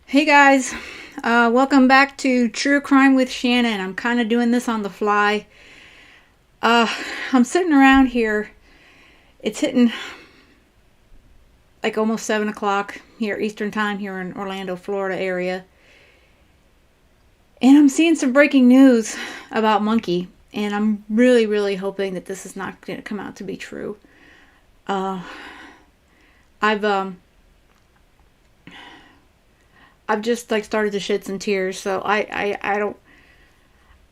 Hey guys, welcome back to True Crime with Shannon. I'm kind of doing this on the fly. Uh, I'm sitting around here. It's hitting like almost 7 o'clock here, Eastern Time, here in Orlando, Florida area. And I'm seeing some breaking news about Monkey. And I'm really hoping that this is not going to come out to be true. Uh, I've, um, I've just like started to shed some tears. So I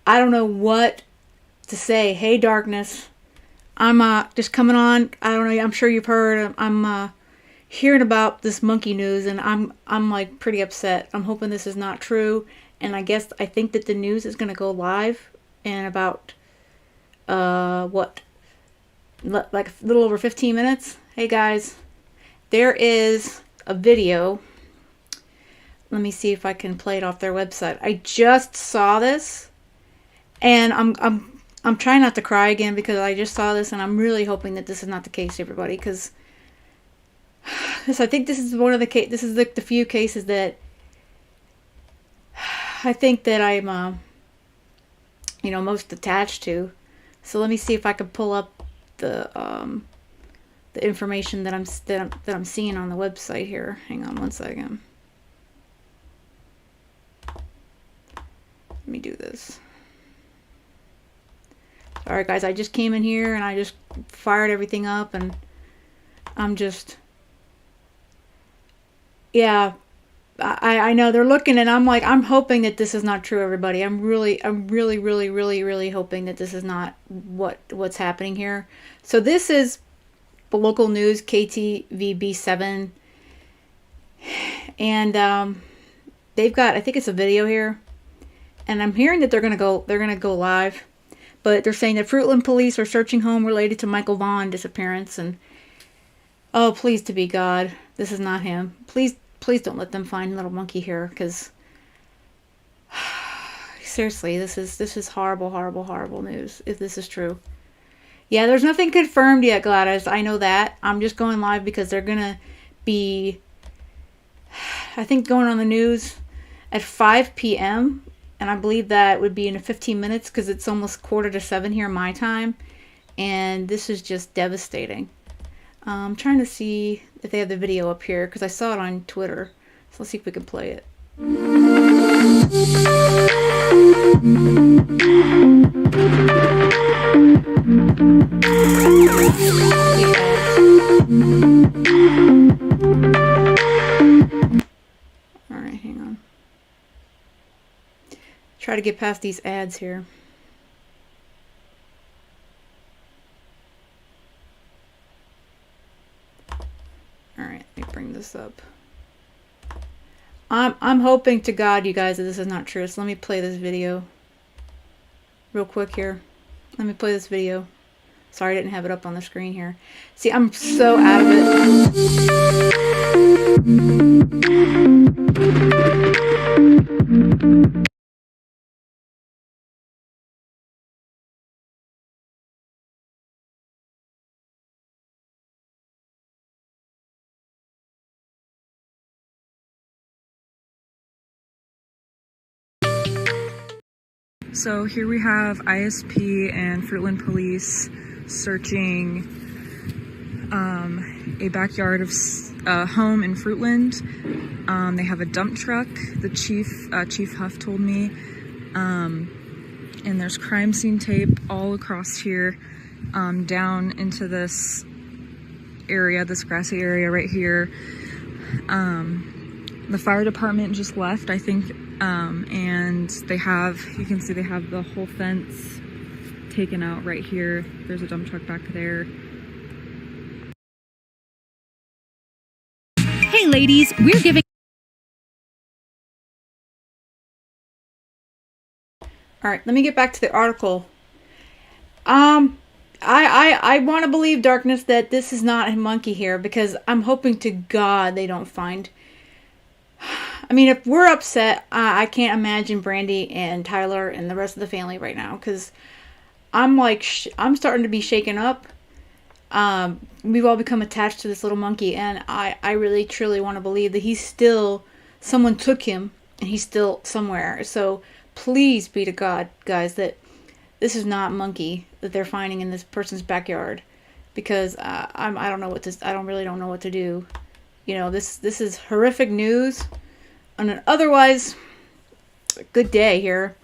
don't know what to say. Hey, darkness. I'm just coming on. I don't know. I'm sure you've heard. I'm hearing about this monkey news, and I'm like pretty upset. I'm hoping this is not true, and I think that the news is gonna go live in about what, like a little over 15 minutes. Hey guys, there is a video. Let me see if I can play it off their website. I just saw this, and I'm trying not to cry again because I just saw this, and I'm really hoping that this is not the case, everybody. Because I think this is one of the this is the few cases that I think that I'm most attached to. So let me see if I can pull up the information that I'm seeing on the website here. Hang on one second. Let me do this. Alright guys, I just came in here and I just fired everything up, and I'm just, yeah, I know they're looking, and I'm like, I'm hoping that this is not true, everybody. I'm really hoping that this is not what's happening here. So this is the local news, KTVB7, and they've got, I think it's a video here, and I'm hearing that they're gonna go live. But they're saying that Fruitland police are searching home related to Michael Vaughan disappearance. And oh, please to be God, this is not him. Please don't let them find little monkey here, because seriously, this is horrible news if this is true. Yeah, there's nothing confirmed yet, Gladys. I know that. I'm just going live because they're gonna be, I think, going on the news at 5 p.m. And I believe that would be in 15 minutes because it's almost 6:45 here my time. And this is just devastating. I'm trying to see if they have the video up here because I saw it on Twitter. So let's see if we can play it. Alright, hang on. Try to get past these ads here. All right, let me bring this up. I'm hoping to God, you guys, that this is not true. So let me play this video real quick here. Let me play this video. Sorry, I didn't have it up on the screen here. See, I'm so out of it. So here we have ISP and Fruitland police searching a backyard of home in Fruitland. They have a dump truck. The Chief Huff told me, and there's crime scene tape all across here, down into this area, this grassy area right here. The fire department just left, I think. And they have, you can see they have the whole fence taken out right here. There's a dump truck back there. Hey ladies, we're giving... Alright, let me get back to the article. I want to believe, Darkness, that this is not a monkey here, because I'm hoping to God they don't find... I mean, if we're upset, I can't imagine Brandy and Tyler and the rest of the family right now, because I'm like, I'm starting to be shaken up. We've all become attached to this little monkey, and I really truly want to believe that he's still someone took him and he's still somewhere. So please be to God, guys, that this is not monkey that they're finding in this person's backyard, because I don't know what to, I don't really don't know what to do. You know, this is horrific news on an otherwise good day here.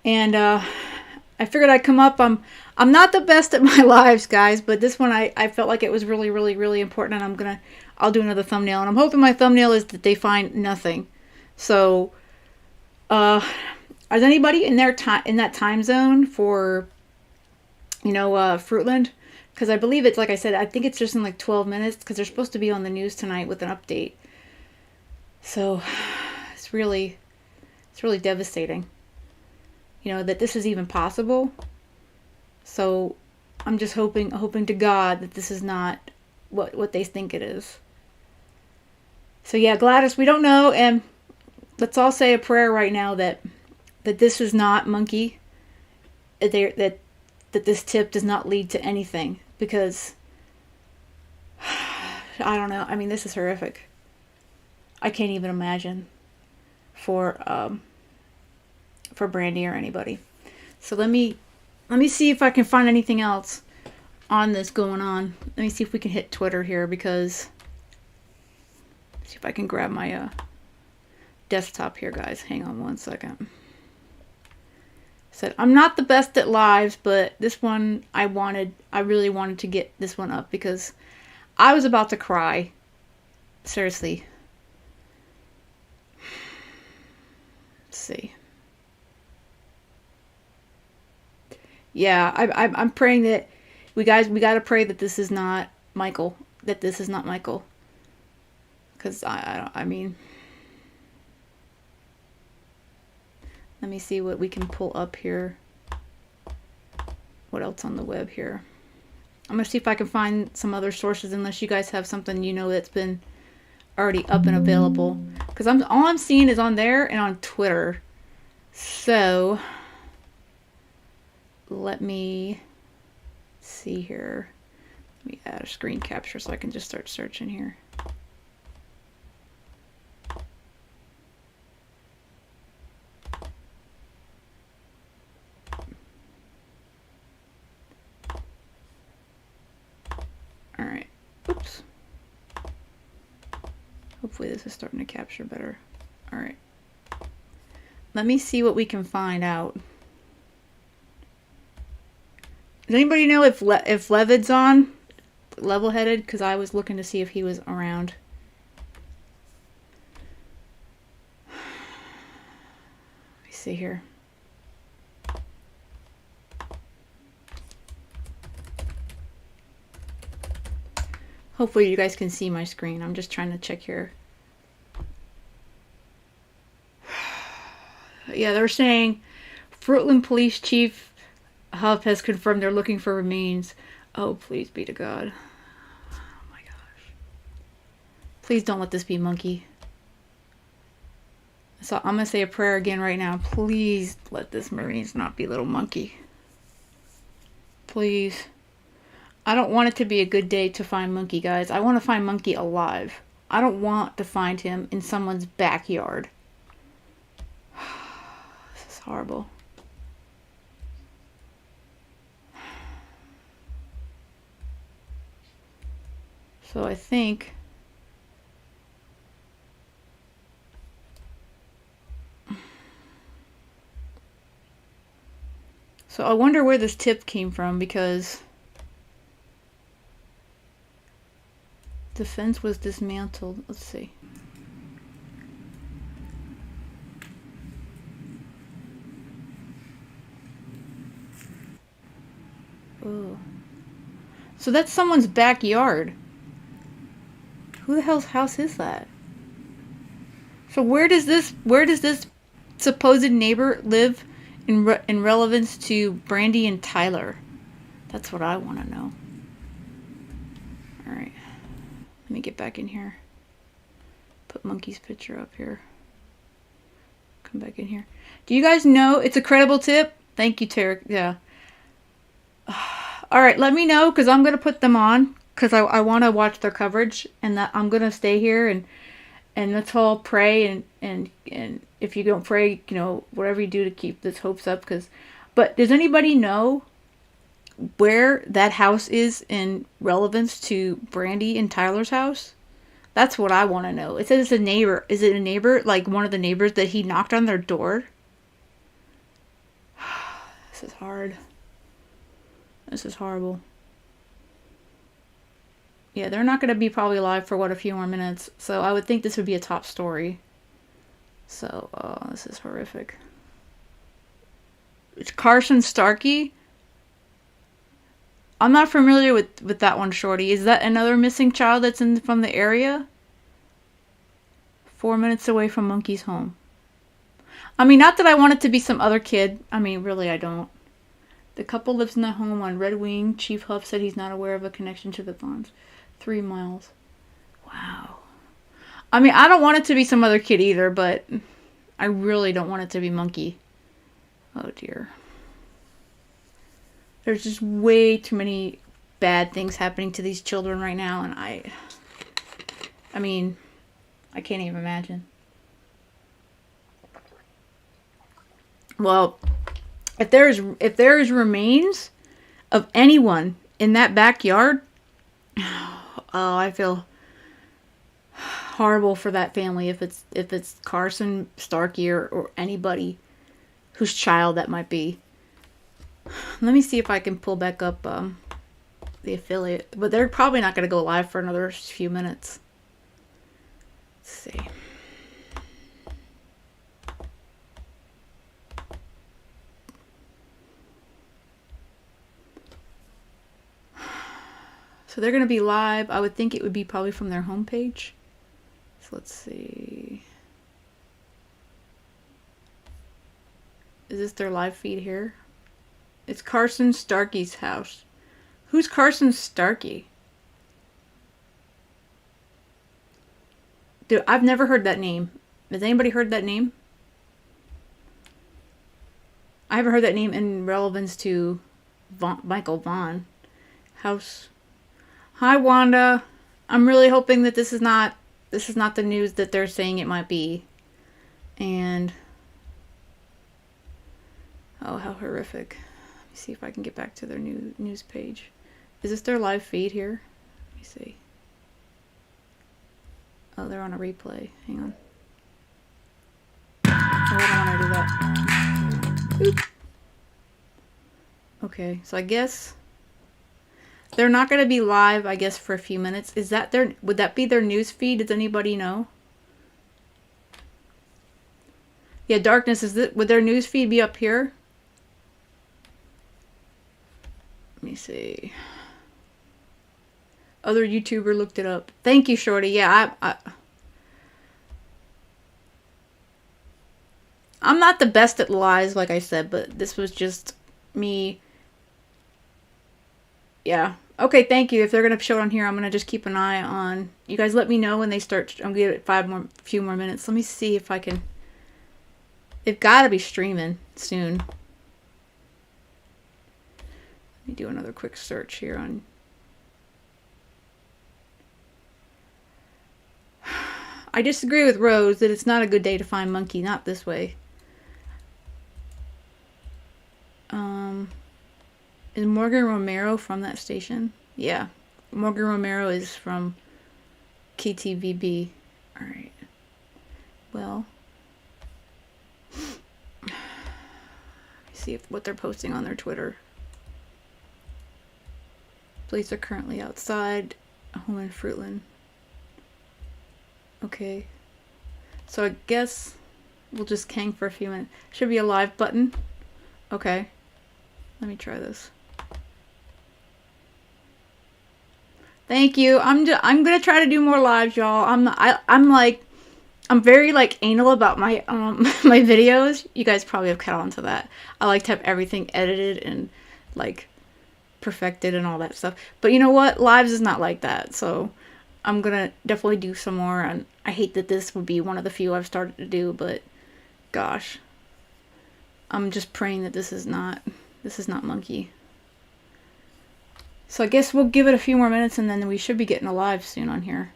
And I figured I'd come up. I'm not the best at my lives, guys, but this one I felt like it was really, really, really important, and I'll do another thumbnail, and I'm hoping my thumbnail is that they find nothing. So, is anybody in that time zone for, Fruitland? Because I believe it's, like I said, I think it's just in like 12 minutes, because they're supposed to be on the news tonight with an update. So, it's really devastating, that this is even possible. So, I'm just hoping to God that this is not what they think it is. So yeah, Gladys, we don't know, and let's all say a prayer right now that this is not monkey, that this tip does not lead to anything, because I don't know. I mean, this is horrific. I can't even imagine for Brandy or anybody. So let me see if I can find anything else on this going on. Let me see if we can hit Twitter here, because see if I can grab my desktop here, guys. Hang on one second. Said I'm not the best at lives, but this one I really wanted to get this one up, because I was about to cry. Seriously. Let's see. Yeah, I'm praying that we got to pray that this is not Michael. That this is not Michael. Because I mean, let me see what we can pull up here. What else on the web here? I'm going to see if I can find some other sources, unless you guys have something that's been already up and available. Because all I'm seeing is on there and on Twitter. So, let me see here. Let me add a screen capture so I can just start searching here. Alright. Oops. Hopefully this is starting to capture better. Alright. Let me see what we can find out. Does anybody know if Levid's on? Level-headed? Because I was looking to see if he was around. Let me see here. Hopefully you guys can see my screen. I'm just trying to check here. Yeah, they're saying Fruitland Police Chief Huff has confirmed they're looking for remains. Oh, please be to God. Oh my gosh. Please don't let this be monkey. So I'm going to say a prayer again right now. Please let this Marines not be little monkey. Please. I don't want it to be a good day to find monkey, guys. I want to find monkey alive. I don't want to find him in someone's backyard. This is horrible. So I think so I wonder where this tip came from, because the fence was dismantled. Let's see. Oh. So that's someone's backyard. Who the hell's house is that? So where does this supposed neighbor live in relevance to Brandy and Tyler? That's what I want to know. All right. Let me get back in here. Put Monkey's picture up here. Come back in here. Do you guys know it's a credible tip? Thank you, Tarek. Yeah. All right, let me know, because I'm going to put them on, because I want to watch their coverage, and that I'm going to stay here And let's all pray, and if you don't pray, you know, whatever you do to keep this hopes up. But does anybody know where that house is in relevance to Brandy and Tyler's house? That's what I want to know. It says it's a neighbor. Is it a neighbor, like one of the neighbors that he knocked on their door? This is hard. This is horrible. Yeah, they're not going to be probably live for, what, a few more minutes. So I would think this would be a top story. So, oh, this is horrific. It's Carson Starkey. I'm not familiar with that one, Shorty. Is that another missing child that's from the area? 4 minutes away from Monkey's home. I mean, not that I want it to be some other kid. I mean, really, I don't. The couple lives in the home on Red Wing. Chief Huff said he's not aware of a connection to the Vaughns. 3 miles. Wow. I mean, I don't want it to be some other kid either, but I really don't want it to be Monkey. Oh, dear. There's just way too many bad things happening to these children right now, and I mean, I can't even imagine. Well, if there's remains of anyone in that backyard, oh, I feel horrible for that family if it's Carson Starkey or anybody whose child that might be. Let me see if I can pull back up the affiliate, but they're probably not going to go live for another few minutes. Let's see. So they're going to be live. I would think it would be probably from their homepage. So let's see. Is this their live feed here? It's Carson Starkey's house. Who's Carson Starkey? Dude, I've never heard that name. Has anybody heard that name? I haven't heard that name in relevance to Michael Vaughan. House. Hi, Wanda. I'm really hoping that this is not the news that they're saying it might be. And oh, how horrific. Let me see if I can get back to their news page. Is this their live feed here? Let me see. Oh, they're on a replay. Hang on. Oh, I don't want to do that. Oop. Okay, so I guess they're not going to be live, I guess, for a few minutes. Would that be their news feed? Does anybody know? Yeah, Darkness, would their news feed be up here? Let me see. Other YouTuber looked it up. Thank you, Shorty. Yeah, I'm not the best at lies, like I said, but this was just me. Yeah. Okay, thank you. If they're going to show it on here, I'm going to just keep an eye on. You guys let me know when they start. I'm going to give it few more minutes. Let me see if I can. They've got to be streaming soon. Let me do another quick search here on. I disagree with Rose that it's not a good day to find Monkey. Not this way. Is Morgan Romero from that station? Yeah. Morgan Romero is from KTVB. Alright. Well. Let me see what they're posting on their Twitter. Police are currently outside a home in Fruitland. Okay. So I guess we'll just hang for a few minutes. Should be a live button. Okay. Let me try this. Thank you. I'm gonna try to do more lives, y'all. I'm very like anal about my my videos. You guys probably have caught on to that. I like to have everything edited and like perfected and all that stuff. But you know what? Lives is not like that. So I'm gonna definitely do some more. And I hate that this would be one of the few I've started to do, but gosh, I'm just praying that this is not Monkey. So I guess we'll give it a few more minutes and then we should be getting a live soon on here.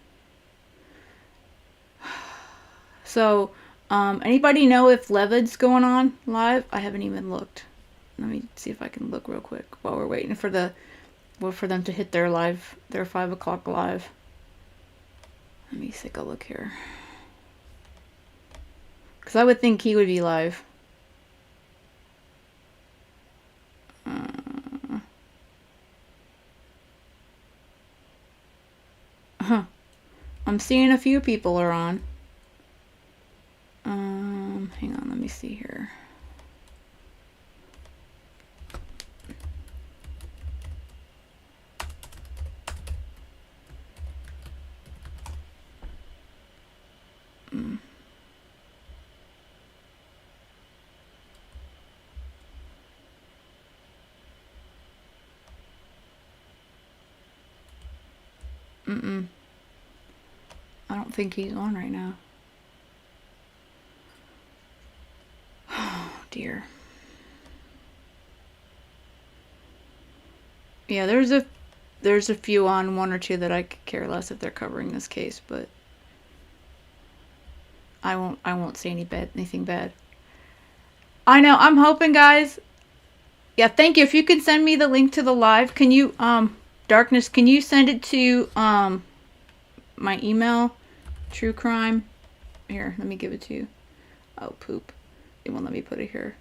So, anybody know if Levid's going on live? I haven't even looked. Let me see if I can look real quick while we're waiting for them to hit their 5 o'clock live. Let me take a look here. Because I would think he would be live. I'm seeing a few people are on. Hang on, let me see here. I don't think he's on right now. Oh, dear. Yeah, there's a few on, one or two that I could care less if they're covering this case, but I won't say anything bad. I know, I'm hoping, guys. Yeah, thank you. If you can send me the link to the live, can you Darkness, can you send it to my email? True crime. Here, let me give it to you. Oh, poop. It won't let me put it here.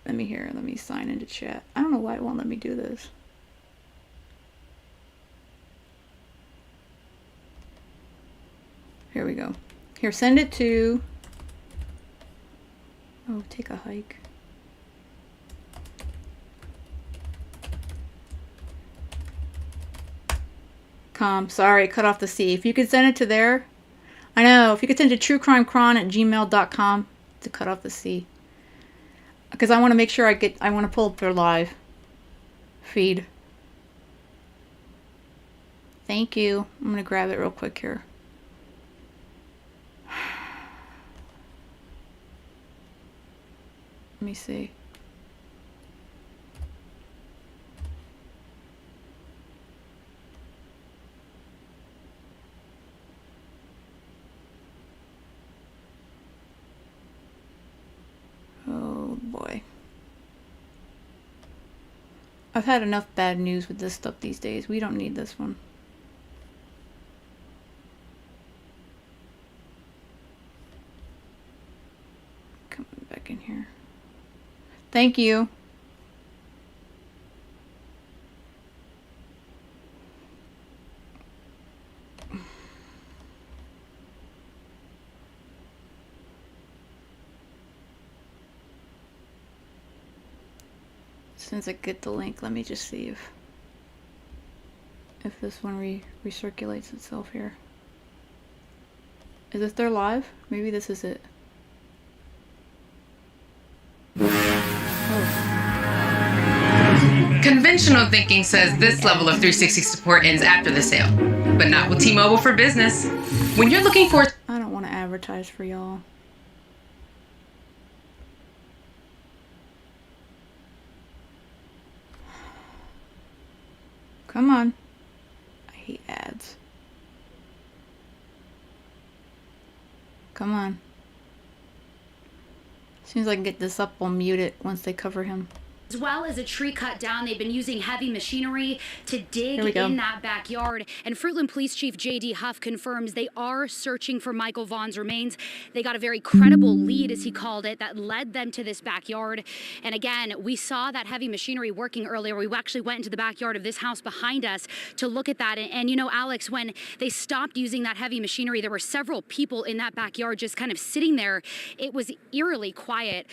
Let me sign into chat. I don't know why it won't let me do this. Here we go. Here, send it to... Oh, take a hike. Sorry, cut off the C. If you could send it to there. I know, if you could send it to truecrimecron@gmail.com to cut off the C. Because I want to make sure I want to pull up their live feed. Thank you. I'm going to grab it real quick here. Let me see. Oh boy. I've had enough bad news with this stuff these days. We don't need this one. Coming back in here. Thank you. Since I get the link, let me just see if this one recirculates itself here. Is this their live? Maybe this is it. Oh. Conventional thinking says this level of 360 support ends after the sale, but not with T-Mobile for Business. When you're looking for... I don't want to advertise for y'all. Come on. I hate ads. Come on. As soon as I can get this up, I'll mute it once they cover him. As well as a tree cut down, they've been using heavy machinery to dig in that backyard. And Fruitland Police Chief J.D. Huff confirms they are searching for Michael Vaughan's remains. They got a very credible lead, as he called it, that led them to this backyard. And again, we saw that heavy machinery working earlier. We actually went into the backyard of this house behind us to look at that. And you know, Alex, when they stopped using that heavy machinery, there were several people in that backyard just kind of sitting there. It was eerily quiet.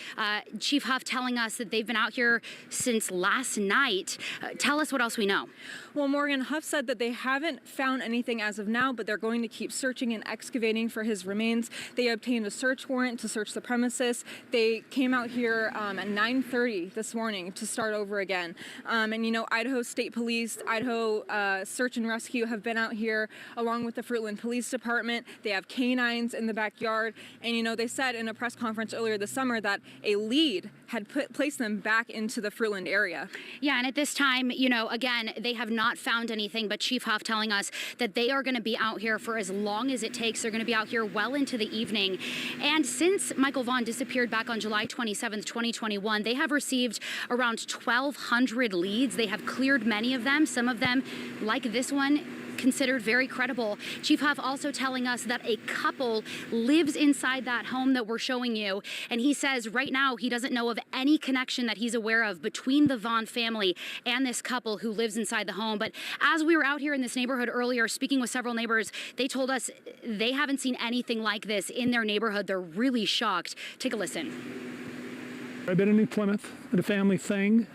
Chief Huff telling us that they've been out here since last night. Tell us what else we know. Well, Morgan, Huff said that they haven't found anything as of now, but they're going to keep searching and excavating for his remains. They obtained a search warrant to search the premises. They came out here at 9:30 this morning to start over again. And you know, Idaho State Police, Idaho Search and Rescue have been out here along with the Fruitland Police Department. They have canines in the backyard. And you know, they said in a press conference earlier this summer that a lead had placed them back into to the Fruitland area. Yeah, and at this time, again, they have not found anything, but Chief Huff telling us that they are going to be out here for as long as it takes. They're going to be out here well into the evening. And since Michael Vaughan disappeared back on July 27th, 2021, they have received around 1,200 leads. They have cleared many of them, some of them, like this one, considered very credible. Chief Huff also telling us that a couple lives inside that home that we're showing you, and he says right now he doesn't know of any connection that he's aware of between the Vaughan family and this couple who lives inside the home. But as we were out here in this neighborhood earlier speaking with several neighbors, they told us they haven't seen anything like this in their neighborhood. They're really shocked. Take a listen. I've been in New Plymouth at a family thing,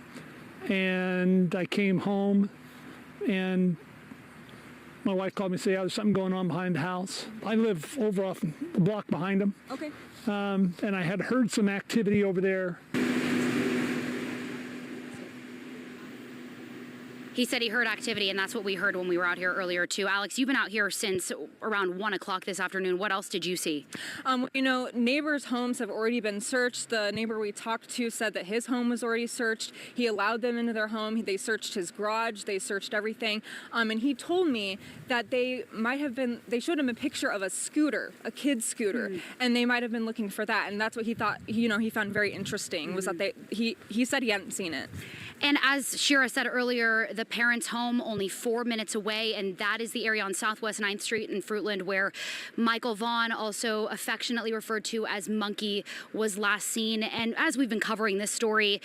and I came home, and my wife called me and said, there's something going on behind the house. I live over off the block behind them. Okay. And I had heard some activity over there. He said he heard activity, and that's what we heard when we were out here earlier, too. Alex, you've been out here since around 1 o'clock this afternoon. What else did you see? Neighbors' homes have already been searched. The neighbor we talked to said that his home was already searched. He allowed them into their home. They searched his garage. They searched everything. And he told me that they showed him a picture of a scooter, a kid's scooter, and they might have been looking for that. And that's what he thought, he found very interesting, was that he said he hadn't seen it. And as Shira said earlier, the parents' home only 4 minutes away, and that is the area on Southwest 9th Street in Fruitland where Michael Vaughan, also affectionately referred to as Monkey, was last seen. And as we've been covering this story,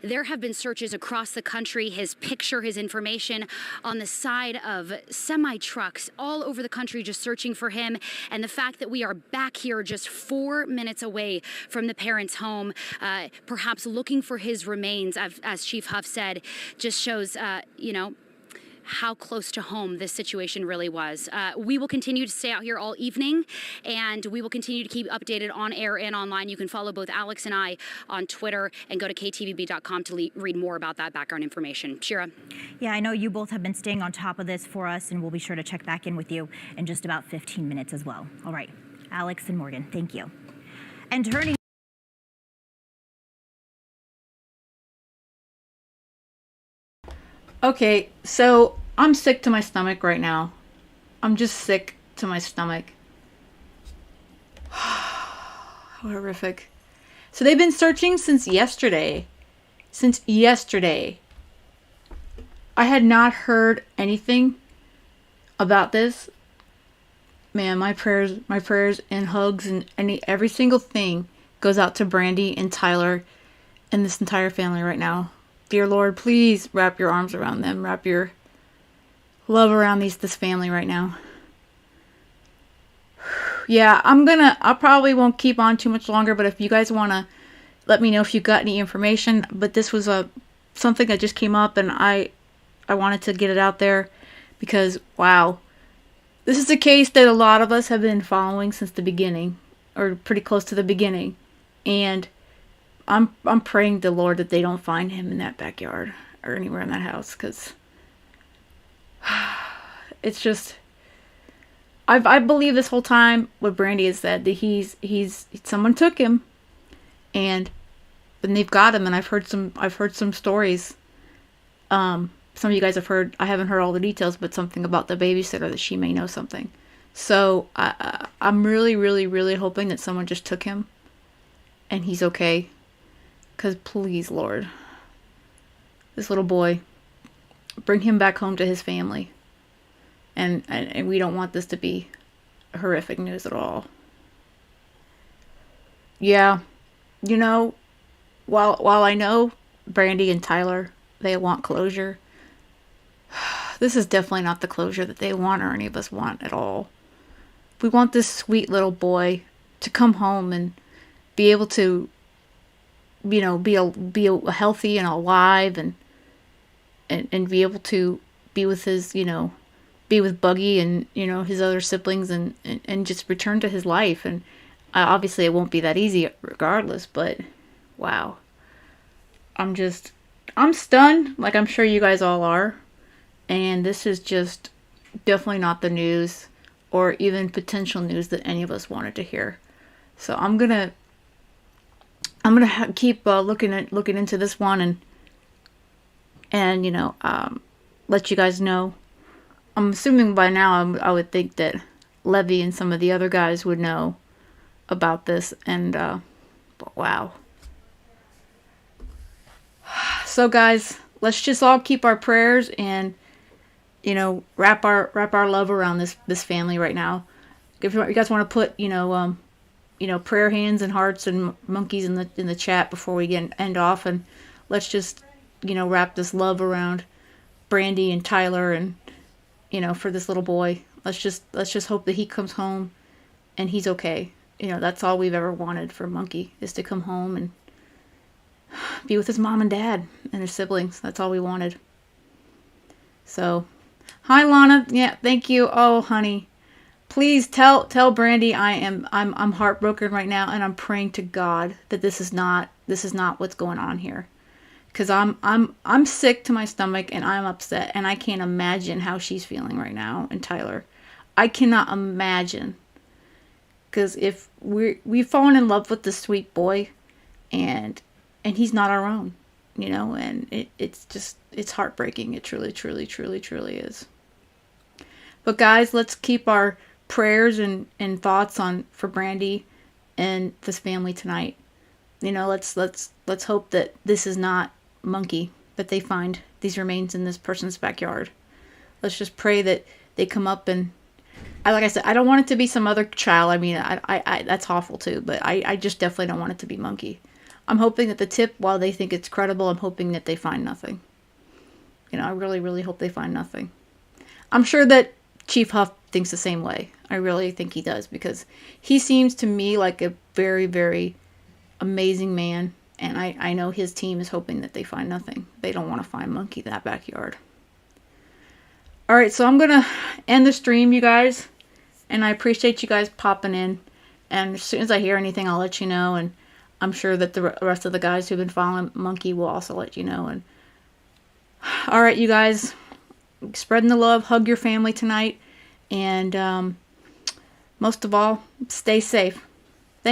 there have been searches across the country, his picture, his information on the side of semi-trucks all over the country just searching for him. And the fact that we are back here just 4 minutes away from the parents' home, perhaps looking for his remains, as Chief Huff said, just shows, how close to home this situation really was. We will continue to stay out here all evening, and we will continue to keep updated on air and online. You can follow both Alex and I on Twitter and go to ktvb.com to read more about that background information. Shira? Yeah, I know you both have been staying on top of this for us, and we'll be sure to check back in with you in just about 15 minutes as well. All right, Alex and Morgan, thank you. And turning Okay, so I'm sick to my stomach right now. I'm just sick to my stomach. How horrific. So they've been searching since yesterday. Since yesterday. I had not heard anything about this. Man, my prayers and hugs and every single thing goes out to Brandy and Tyler and this entire family right now. Dear Lord, please wrap your arms around them. Wrap your love around this family right now. Yeah, I probably won't keep on too much longer, but if you guys want to let me know if you got any information. But this was something that just came up, and I wanted to get it out there because, wow. This is a case that a lot of us have been following since the beginning, or pretty close to the beginning. And I'm praying to the Lord that they don't find him in that backyard or anywhere in that house, because it's just I believe this whole time what Brandy has said, that he's someone took him and they've got him. And I've heard some stories. Some of you guys have heard. I haven't heard all the details, but something about the babysitter that she may know something. So I'm really, really, really hoping that someone just took him and he's okay. Because please, Lord, this little boy, bring him back home to his family. And we don't want this to be horrific news at all. Yeah, while I know Brandy and Tyler, they want closure, this is definitely not the closure that they want or any of us want at all. We want this sweet little boy to come home and be able to be healthy and alive and be able to be with his, be with Buggy and, his other siblings and just return to his life. And obviously it won't be that easy regardless, but wow. I'm stunned, like I'm sure you guys all are. And this is just definitely not the news or even potential news that any of us wanted to hear. So I'm gonna keep looking into this one, and and let you guys know. I'm assuming by now I would think that Levy and some of the other guys would know about this, and but wow. So guys, let's just all keep our prayers and wrap our love around this family right now. If you guys want to put prayer hands and hearts and monkeys in the chat before we end off, and let's just wrap this love around Brandy and Tyler, and for this little boy. Let's just hope that he comes home and he's okay. That's all we've ever wanted for Monkey, is to come home and be with his mom and dad and his siblings. That's all we wanted. So, hi Lana. Yeah, thank you. Oh, honey. Please tell Brandy I'm heartbroken right now, and I'm praying to God that this is not what's going on here. Cuz I'm sick to my stomach, and I'm upset, and I can't imagine how she's feeling right now, and Tyler. I cannot imagine. Cuz if we've fallen in love with this sweet boy, and he's not our own, and it's heartbreaking. It truly, truly, truly, truly is. But guys, let's keep our prayers and thoughts for Brandy and this family tonight. Let's hope that this is not Monkey, that they find these remains in this person's backyard. Let's just pray that they come up, and like I said, I don't want it to be some other child. I mean, I that's awful too, but I just definitely don't want it to be Monkey. I'm hoping that the tip, while they think it's credible, I'm hoping that they find nothing. I really, really hope they find nothing. I'm sure that Chief Huff thinks the same way. I really think he does, because he seems to me like a very, very amazing man, and I know his team is hoping that they find nothing. They don't want to find Monkey in that backyard. Alright, so I'm going to end the stream, you guys, and I appreciate you guys popping in, and as soon as I hear anything, I'll let you know, and I'm sure that the rest of the guys who've been following Monkey will also let you know. And alright, you guys, spreading the love, hug your family tonight, and most of all, stay safe.